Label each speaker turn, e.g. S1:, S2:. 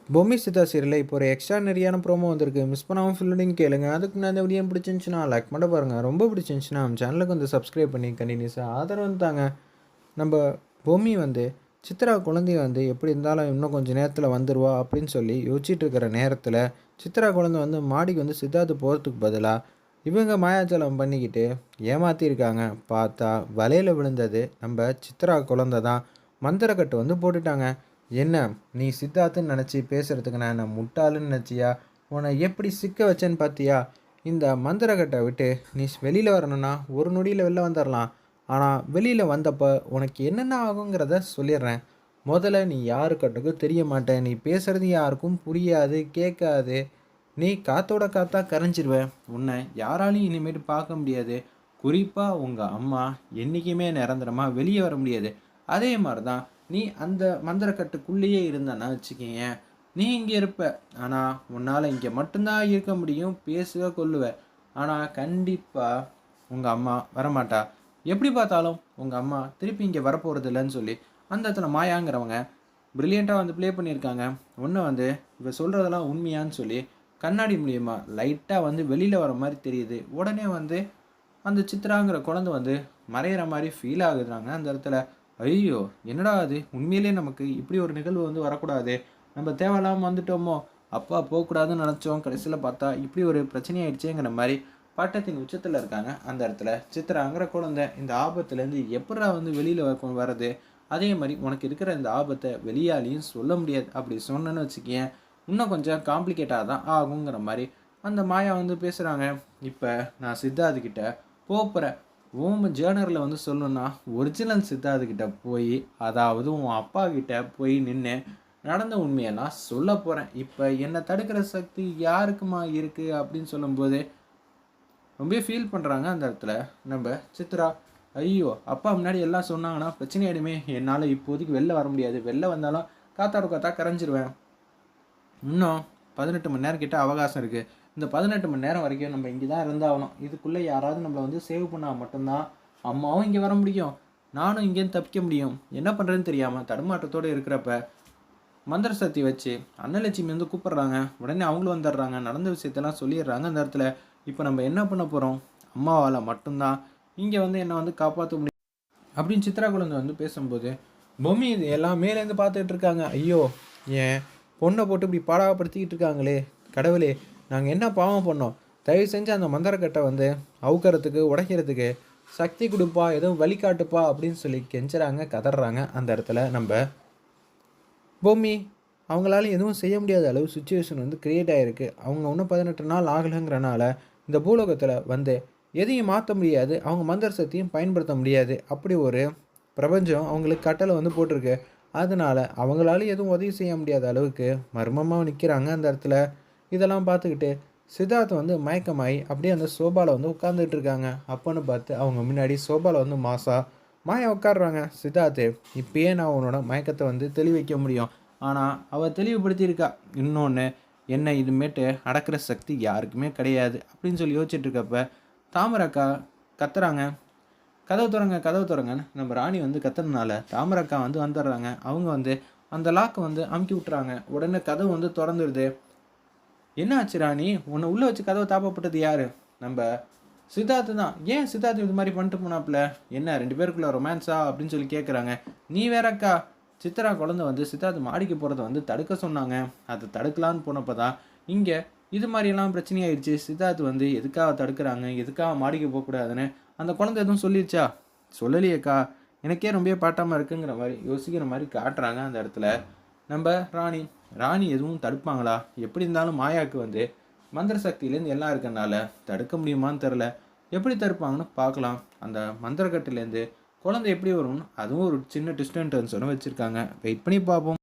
S1: பொம்மி சித்தா சீரியலில் இப்போ ஒரு எக்ஸ்ட்ரானரியான ப்ரோமோ வந்திருக்கு. மிஸ் பண்ணாமல் ஃபுல்லுடையும் கேளுங்க. அதுக்கு முன்னாடி இந்த வீடியோ பிடிச்சிருந்துச்சுன்னா லைக் பண்ண பாருங்கள். ரொம்ப பிடிச்சிருந்துச்சுன்னா நம்ம சேனலுக்கு வந்து சப்ஸ்கிரைப் பண்ணி கண்டினியூஸாக ஆதரவு தாங்க. நம்ம பொம்மி வந்து சித்ரா குழந்தைய வந்து எப்படி இருந்தாலும் இன்னும் கொஞ்சம் நேரத்தில் வந்துடுவா அப்படின்னு சொல்லி யோசிச்சுட்டு இருக்கிற நேரத்தில் சித்ரா குழந்தை வந்து மாடிக்கு வந்து சித்தார்த்து போகிறதுக்கு பதிலாக இவங்க மாயாஜலம் பண்ணிக்கிட்டு ஏமாற்றிருக்காங்க. பார்த்தா வலையில் விழுந்தது நம்ம சித்ரா குழந்தை தான். மந்திரக்கட்டு வந்து போட்டுட்டாங்க. என்ன நீ சித்தார்த்துன்னு நினச்சி பேசுகிறதுக்கு நான் என்ன முட்டாளுன்னு நினச்சியா? உன்னை எப்படி சிக்க வச்சேன்னு பார்த்தியா? இந்த மந்திரக்கட்டை விட்டு நீ வெளியில் வரணும்னா ஒரு நொடியில் வெளில வந்துடலாம். ஆனால் வெளியில் வந்தப்போ உனக்கு என்னென்ன ஆகுங்கிறத சொல்லிடுறேன். முதல்ல நீ யாருக்கட்டுக்கும் தெரிய மாட்டேன். நீ பேசுகிறது யாருக்கும் புரியாது, கேட்காது. நீ காத்தோட காத்தா கரைஞ்சிருவ. உன்னை யாராலையும் இனிமேட்டு பார்க்க முடியாது. குறிப்பாக உங்கள் அம்மா என்றைக்குமே நிரந்தரமாக வெளியே வர முடியாது. அதே மாதிரி தான் நீ அந்த மந்திரக்கட்டுக்குள்ளேயே இருந்தன்னா வச்சுக்கிங்க, நீ இங்கே இருப்ப. ஆனால் உன்னால் இங்கே மட்டும்தான் இருக்க முடியும். பேசுவ கொள்ளுவ. ஆனால் கண்டிப்பாக உங்கள் அம்மா வரமாட்டா. எப்படி பார்த்தாலும் உங்கள் அம்மா திருப்பி இங்கே வரப்போகிறது இல்லைன்னு சொல்லி அந்த இடத்துல மாயாங்கிறவங்க ப்ரில்லியண்ட்டாக வந்து ப்ளே பண்ணியிருக்காங்க. ஒன்று வந்து இவ சொல்கிறதெல்லாம் உண்மையான்னு சொல்லி கண்ணாடி மூலியமாக லைட்டாக வந்து வெளியில் வர மாதிரி தெரியுது. உடனே வந்து அந்த சித்ராங்கிற குழந்தை வந்து மறையிற மாதிரி ஃபீல் ஆகுதுறாங்க அந்த இடத்துல. ஐயோ என்னடா அது, உண்மையிலே நமக்கு இப்படி ஒரு நிகழ்வு வந்து வரக்கூடாது, நம்ம தேவையில்லாமல் வந்துட்டோமோ, அப்பா போகக்கூடாதுன்னு நினச்சோம், கடைசியில் பார்த்தா இப்படி ஒரு பிரச்சனையாயிடுச்சேங்கிற மாதிரி பட்டத்தின் உச்சத்தில் இருக்காங்க அந்த இடத்துல சித்ராங்கிற குழந்தை. இந்த ஆபத்துலேருந்து எப்படா வந்து வெளியில் வர்றது? அதே மாதிரி உனக்கு இருக்கிற இந்த ஆபத்தை வெளியாலையும் சொல்ல முடியாது. அப்படி சொன்னேன்னு வச்சுக்கேன் இன்னும் கொஞ்சம் காம்ப்ளிகேட்டாக தான் ஆகுங்கிற மாதிரி அந்த மாயா வந்து பேசுகிறாங்க. இப்போ நான் சித்தார்த்துக்கிட்ட போகிறேன். உன் ஜேர்னரில் வந்து சொல்லணும்னா ஒரிஜினல் சித்தார்த்துக்கிட்ட போய், அதாவது உன் அப்பா கிட்ட போய் நின்று நடந்த உண்மையெல்லாம் சொல்ல போகிறேன். இப்போ என்னை தடுக்கிற சக்தி யாருக்குமா இருக்குது அப்படின்னு சொல்லும்போது ரொம்ப ஃபீல் பண்ணுறாங்க அந்த இடத்துல நம்ம சித்ரா. ஐயோ அப்பா முன்னாடி எல்லாம் சொன்னாங்கன்னா பிரச்சனை ஆகிடுமே, என்னால் இப்போதைக்கு வெளில வர முடியாது, வெளில வந்தாலும் காத்தாடு காத்தா கரைஞ்சிருவேன். இன்னும் 18 மணி நேரம் கிட்ட அவகாசம் இருக்குது. இந்த 18 மணி நேரம் வரைக்கும் நம்ம இங்கே தான் இருந்தாகணும். இதுக்குள்ளே யாராவது நம்மளை வந்து சேவ் பண்ணால் மட்டும்தான் அம்மாவும் இங்கே வர முடியும், நானும் இங்கேருந்து தப்பிக்க முடியும். என்ன பண்ணுறதுன்னு தெரியாமல் தடுமாற்றத்தோடு இருக்கிறப்ப மந்திர சக்தி வச்சு அன்னலட்சுமி வந்து கூப்பிட்றாங்க. உடனே அவங்களும் வந்துடுறாங்க. நடந்த விஷயத்தெல்லாம் சொல்லிடுறாங்க அந்த இடத்துல. இப்போ நம்ம என்ன பண்ண போகிறோம்? அம்மாவால் மட்டும்தான் இங்கே வந்து என்னை வந்து காப்பாற்ற முடியும் அப்படின்னு சித்ரா குழந்தை வந்து பேசும்போது பொம்மி இது எல்லாம் மேலேருந்து பார்த்துட்டு இருக்காங்க. ஐயோ ஏன் பொண்ணை போட்டு இப்படி பாடாப்படுத்திக்கிட்டு இருக்காங்களே கடவுளே, நாங்கள் என்ன பாவம் பண்ணோம்? தயவு செஞ்சு அந்த மந்திரக்கட்டை வந்து அவுக்கிறதுக்கு உடைக்கிறதுக்கு சக்தி கொடுப்பா, எதுவும் வழிகாட்டுப்பா அப்படின்னு சொல்லி கெஞ்சுறாங்க, கதறாங்க அந்த இடத்துல நம்ம பொம்மி. அவங்களால எதுவும் செய்ய முடியாத அளவு சுச்சுவேஷன் வந்து க்ரியேட் ஆகிருக்கு. அவங்க இன்னும் 18 நாள் ஆகலைங்கிறனால இந்த பூலோகத்தில் வந்து எதையும் மாற்ற முடியாது, அவங்க மந்திர சக்தியும் பயன்படுத்த முடியாது. அப்படி ஒரு பிரபஞ்சம் அவங்களுக்கு கட்டளை வந்து போட்டிருக்கு. அதனால் அவங்களால எதுவும் உதவி செய்ய முடியாத அளவுக்கு மர்மமாக நிற்கிறாங்க அந்த இடத்துல. இதெல்லாம் பார்த்துக்கிட்டு சித்தார்த் வந்து மயக்கமாயி அப்படியே அந்த சோபாவில் வந்து உட்காந்துட்டு இருக்காங்க. அப்போன்னு பார்த்து அவங்க முன்னாடி சோபாவில் வந்து மாயா உட்காடுறாங்க. சித்தார்த்து இப்பயே நான் உன்னோட மயக்கத்தை வந்து தெளிவிக்க முடியும், ஆனால் அவள் தெளிவுபடுத்தியிருக்கா இன்னொன்று, என்ன இதுமேட்டு அடக்கிற சக்தி யாருக்குமே கிடையாது அப்படின்னு சொல்லி யோசிச்சுட்டு இருக்கப்ப தாமரக்கா கத்துறாங்க. கதவு திறங்க கதவு திறங்கன்னு நம்ம ராணி வந்து கத்துறதுனால தாமரக்கா வந்து வந்துடுறாங்க. அவங்க வந்து அந்த லாக்கை வந்து அமுக்கி விட்டுறாங்க. உடனே கதவு வந்து திறந்துடுது. என்ன ஆச்சு ராணி, உன்னை உள்ளே வச்சு கதவை தாப்பப்பட்டது யார்? நம்ம சித்தார்த்து தான். ஏன் சித்தார்த்து இது மாதிரி பண்ணிட்டு போனாப்புல? என்ன 2 பேருக்குள்ள ரொமான்ஸா அப்படின்னு சொல்லி கேட்குறாங்க. நீ வேறக்கா, சித்ரா குழந்தை வந்து சித்தார்த்து மாடிக்கு போகிறத வந்து தடுக்க சொன்னாங்க. அதை தடுக்கலான்னு போனப்போ தான் இங்கே இது மாதிரியெல்லாம் பிரச்சனையாயிடுச்சு. சித்தார்த்து வந்து எதுக்காக தடுக்கிறாங்க, எதுக்காக மாடிக்கு போகக்கூடாதுன்னு அந்த குழந்தை எதுவும் சொல்லிடுச்சா? சொல்லலையேக்கா, எனக்கே ரொம்ப பாட்டாமல் இருக்குங்கிற மாதிரி யோசிக்கிற மாதிரி காட்டுறாங்க அந்த இடத்துல நம்ம ராணி. ராணி எதுவும் தடுப்பாங்களா? எப்படி இருந்தாலும் மாயாவுக்கு வந்து மந்திர சக்தியிலேருந்து எல்லாம் இருக்கனால தடுக்க முடியுமான்னு தெரில. எப்படி தடுப்பாங்கன்னு பார்க்கலாம். அந்த மந்திரக்கட்டிலேருந்து குழந்தை எப்படி வரும்னு அதுவும் ஒரு சின்ன டிஸ்டன்ஸ் வச்சுருக்காங்க. வெயிட் பண்ணி பார்ப்போம்.